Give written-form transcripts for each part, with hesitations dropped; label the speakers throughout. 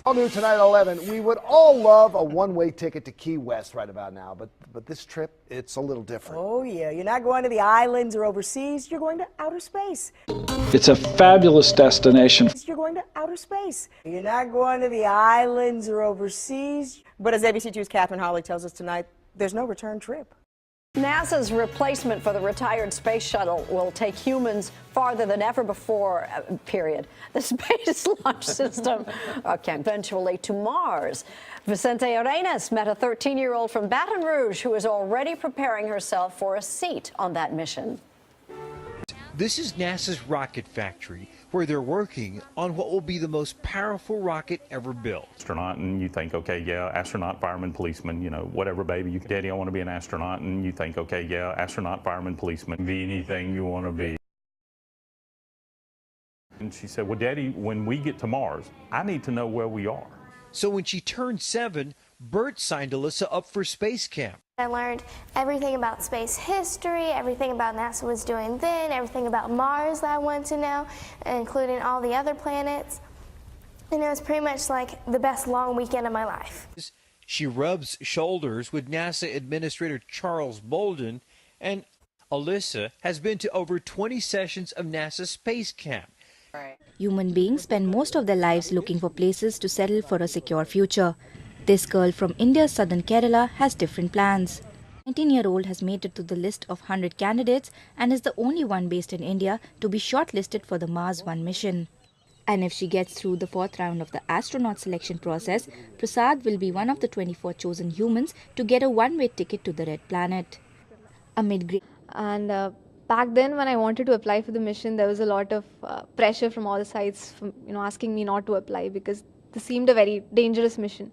Speaker 1: All new tonight at 11. We would all love a one-way ticket to Key West right about now, but this trip, it's a little different.
Speaker 2: Oh yeah, you're not going to the islands or overseas, you're going to outer space.
Speaker 3: It's a fabulous destination.
Speaker 2: You're going to outer space. You're not going to the islands or overseas. But as ABC2's Catherine Hawley tells us tonight, there's no return trip.
Speaker 4: NASA's replacement for the retired space shuttle will take humans farther than ever before, period. The space launch system can eventually to Mars. Vicente Arenas met a 13-year-old from Baton Rouge who is already preparing herself for a seat on that mission.
Speaker 5: This is NASA's rocket factory, where they're working on what will be the most powerful rocket ever built.
Speaker 6: Astronaut, and you think, okay, yeah, astronaut, fireman, policeman, you know, whatever, baby. Daddy, I want to be an astronaut, and you think, okay, yeah, astronaut, fireman, policeman, be anything you want to be. And she said, well, Daddy, when we get to Mars, I need to know where we are.
Speaker 5: So when she turned 7, Bert signed Alyssa up for space camp.
Speaker 7: I learned everything about space history, everything about NASA was doing then, everything about Mars that I wanted to know, including all the other planets. And it was pretty much like the best long weekend of my life.
Speaker 5: She rubs shoulders with NASA Administrator Charles Bolden, and Alyssa has been to over 20 sessions of NASA Space Camp.
Speaker 8: Human beings spend most of their lives looking for places to settle for a secure future. This girl from India's southern Kerala has different plans. The 19-year-old has made it to the list of 100 candidates and is the only one based in India to be shortlisted for the Mars 1 mission. And if she gets through the 4th round of the astronaut selection process, Prasad will be one of the 24 chosen humans to get a one-way ticket to the Red Planet.
Speaker 9: Back then, when I wanted to apply for the mission, there was a lot of pressure from all sides, asking me not to apply because this seemed a very dangerous mission.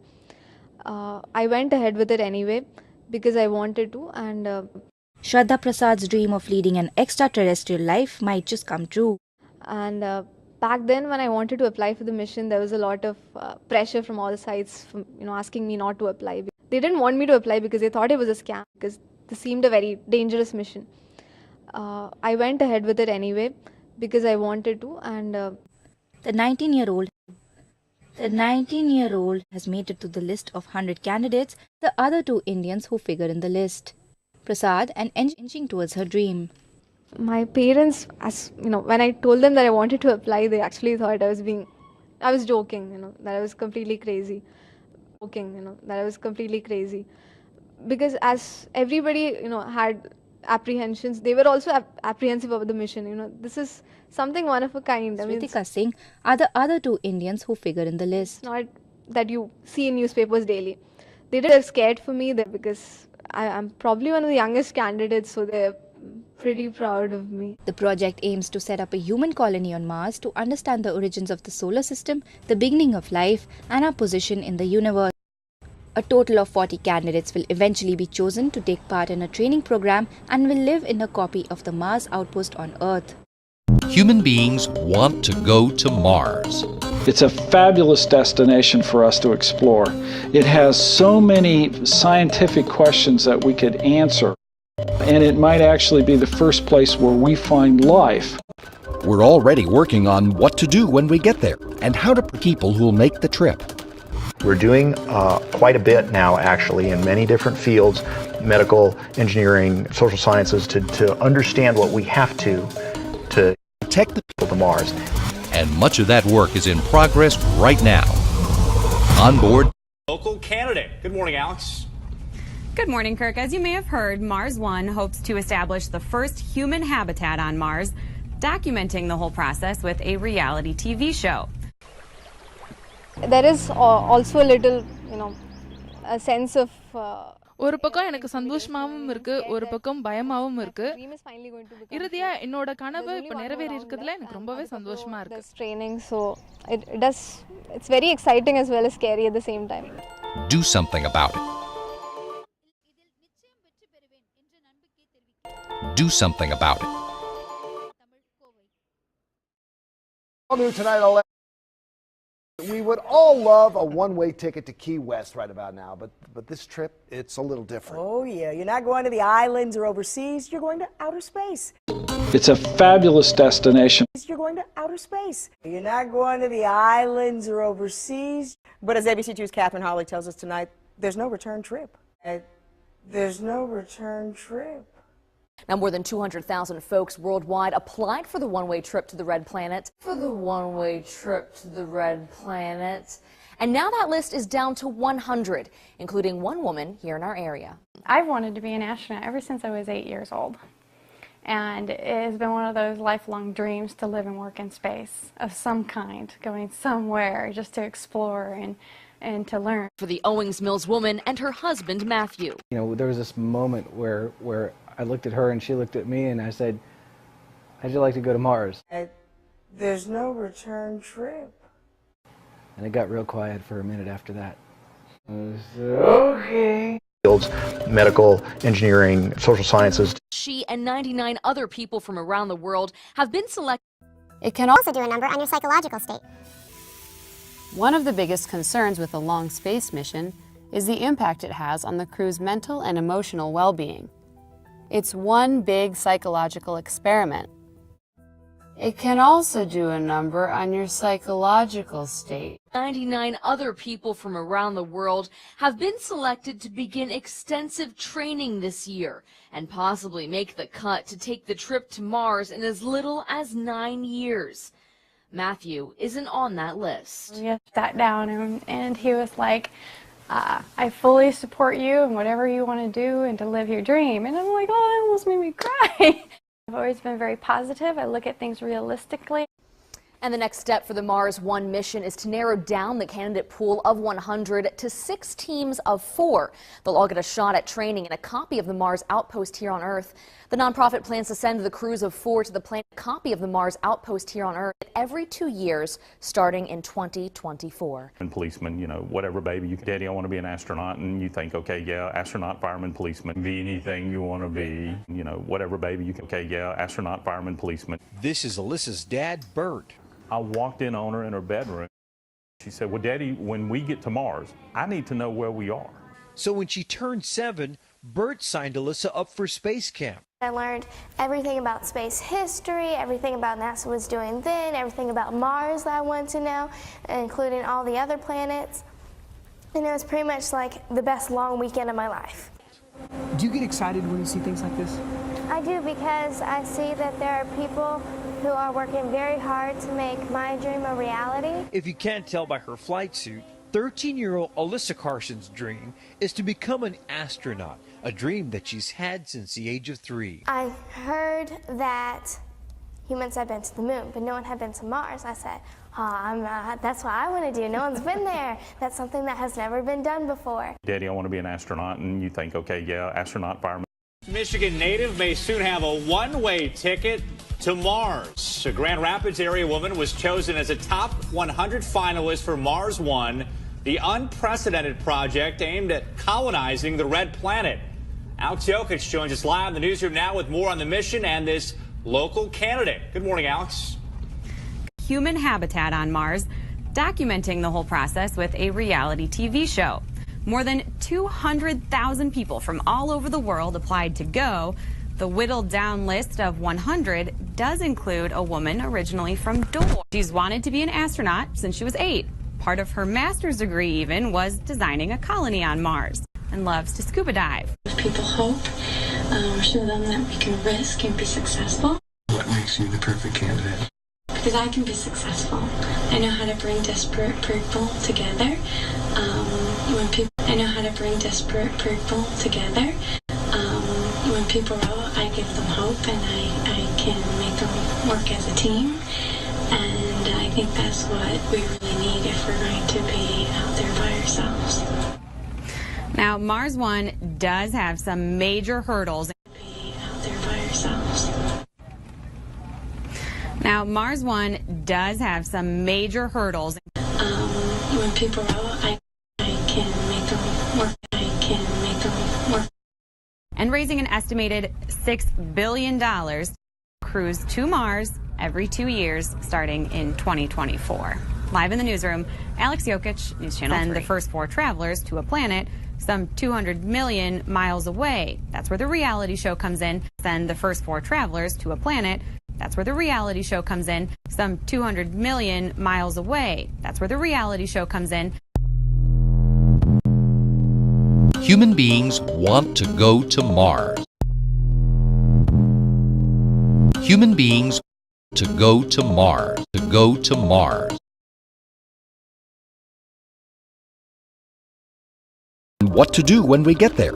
Speaker 9: I went ahead with it anyway because I wanted to, and
Speaker 8: Shraddha Prasad's dream of leading an extraterrestrial life might just come true.
Speaker 9: Back then, when I wanted to apply for the mission, there was a lot of pressure from all sides, asking me not to apply. They didn't want me to apply because they thought it was a scam because this seemed a very dangerous mission. I went ahead with it anyway because I wanted to, and
Speaker 8: The 19-year-old has made it to the list of 100 candidates, the other 2 Indians who figure in the list. Prasad and inching towards her dream.
Speaker 9: My parents, when I told them that I wanted to apply, they actually thought I was joking, that I was completely crazy. Because as everybody, had apprehensions, they were also apprehensive about the mission. This is something one of a kind.
Speaker 8: Sritika Singh are the other 2 Indians who figure in the list.
Speaker 9: Not that you see in newspapers daily. They're scared for me because I'm probably one of the youngest candidates, so they're pretty proud of me.
Speaker 8: The project aims to set up a human colony on Mars to understand the origins of the solar system, the beginning of life, and our position in the universe. A total of 40 candidates will eventually be chosen to take part in a training program and will live in a copy of the Mars outpost on Earth.
Speaker 10: Human beings want to go to Mars.
Speaker 3: It's a fabulous destination for us to explore. It has so many scientific questions that we could answer, and it might actually be the first place where we find life.
Speaker 10: We're already working on what to do when we get there and how to people who will make the trip.
Speaker 11: We're doing quite a bit now, actually, in many different fields, medical, engineering, social sciences, to understand what we have to
Speaker 10: protect the
Speaker 11: people to Mars.
Speaker 10: And much of that work is in progress right now. On board.
Speaker 12: Local candidate. Good morning, Alex.
Speaker 13: Good morning, Kirk. As you may have heard, Mars 1 hopes to establish the first human habitat on Mars, documenting the whole process with a reality TV show.
Speaker 9: There is also a little, a sense of
Speaker 14: ஒரு பக்கம் எனக்கு சந்தோஷமாவும் இருக்கு, ஒரு பக்கம் பயமாவும் இருக்கு. இறுதியா என்னோட கனவு இப்ப நிறைவேறி இருக்குதுல எனக்கு ரொம்பவே சந்தோஷமா இருக்கு.
Speaker 9: Training, so it's very exciting as well as scary at the same time.
Speaker 10: Do something about it. Do something about it.
Speaker 1: All new tonight at 11. We would all love a one-way ticket to Key West right about now, but this trip, it's a little different.
Speaker 2: Oh yeah, you're not going to the islands or overseas, you're going to outer space.
Speaker 3: It's a fabulous destination.
Speaker 2: You're going to outer space. You're not going to the islands or overseas. But as ABC2's Catherine Hawley tells us tonight, there's no return trip. There's no return trip.
Speaker 15: Now, more than 200,000 folks worldwide applied for the one-way trip to the Red Planet. And now that list is down to 100, including one woman here in our area.
Speaker 16: I've wanted to be an astronaut ever since I was 8 years old. And it has been one of those lifelong dreams to live and work in space of some kind, going somewhere just to explore and to learn.
Speaker 15: For the Owings Mills woman and her husband, Matthew.
Speaker 17: You know, there was this moment where I looked at her and she looked at me and I said, how'd you like to go to Mars?
Speaker 2: There's no return trip.
Speaker 17: And it got real quiet for a minute after that. I said, okay.
Speaker 11: Fields, medical, engineering, social sciences.
Speaker 15: She and 99 other people from around the world have been selected.
Speaker 18: It can also do a number on your psychological state.
Speaker 19: One of the biggest concerns with a long space mission is the impact it has on the crew's mental and emotional well-being. It's one big psychological experiment. It can also do a number on your psychological state.
Speaker 15: 99 other people from around the world have been selected to begin extensive training this year and possibly make the cut to take the trip to Mars in as little as 9 years. Matthew isn't on that list.
Speaker 16: We sat down and he was like, I fully support you and whatever you want to do and to live your dream. And I'm like, oh, that almost made me cry. I've always been very positive. I look at things realistically.
Speaker 15: And the next step for the Mars One mission is to narrow down the candidate pool of 100 to 6 teams of 4. They'll all get a shot at training and a copy of the Mars outpost here on Earth. The nonprofit plans to send the crews of 4 to the planet, a copy of the Mars outpost here on Earth every 2 years, starting in 2024.
Speaker 6: And policemen, you know, whatever, baby, Daddy, I want to be an astronaut, and you think, okay, yeah, astronaut, fireman, policeman, be anything you want to be, you know, whatever, baby, okay, yeah, astronaut, fireman, policeman.
Speaker 5: This is Alyssa's dad, Bert.
Speaker 6: I walked in on her in her bedroom. She said, well, Daddy, when we get to Mars, I need to know where we are.
Speaker 5: So when she turned 7, Bert signed Alyssa up for space camp.
Speaker 7: I learned everything about space history, everything about NASA was doing then, everything about Mars that I wanted to know, including all the other planets. And it was pretty much like the best long weekend of my life.
Speaker 20: Do you get excited when you see things like this?
Speaker 7: I do, because I see that there are people who are working very hard to make my dream a reality.
Speaker 5: If you can't tell by her flight suit, 13-year-old Alyssa Carson's dream is to become an astronaut, a dream that she's had since the age of 3.
Speaker 7: I heard that humans had been to the moon, but no one had been to Mars. I said, that's what I want to do. No one's been there. That's something that has never been done before.
Speaker 6: Daddy, I want to be an astronaut, and you think, okay, yeah, astronaut, fireman.
Speaker 12: Michigan native may soon have a one-way ticket to Mars. A Grand Rapids area woman was chosen as a top 100 finalist for Mars One, the unprecedented project aimed at colonizing the Red Planet. Alex Jokic joins us live in the newsroom now with more on the mission and this local candidate. Good morning, Alex.
Speaker 13: Human habitat on Mars, documenting the whole process with a reality TV show. More than 200,000 people from all over the world applied to go. The whittled down list of 100 does include a woman originally from Dole. She's wanted to be an astronaut since she was 8. Part of her master's degree even was designing a colony on Mars, and loves to scuba dive.
Speaker 21: Give people hope, show them that we can risk and be successful.
Speaker 22: What makes you the perfect candidate?
Speaker 21: Because I can be successful. I know how to bring disparate people together. I know how to bring disparate people together. When people roll, I give them hope, and I can make them work as a team. And I think that's what we really need if we're going to be out there by ourselves.
Speaker 13: Now, Mars One does have some major hurdles.
Speaker 21: Be out there by ourselves.
Speaker 13: Now, Mars One does have some major hurdles.
Speaker 21: When people roll, I can make them work. I can make them work.
Speaker 13: And raising an estimated $6 billion cruise to Mars every 2 years, starting in 2024. Live in the newsroom, Alex Jokic, News Channel 3. Send the first 4 travelers to a planet some 200 million miles away. That's where the reality show comes in. Send the first 4 travelers to a planet. That's where the reality show comes in. Some 200 million miles away. That's where the reality show comes in.
Speaker 10: Human beings want to go to Mars. Human beings to go to Mars, to go to Mars. And what to do when we get there,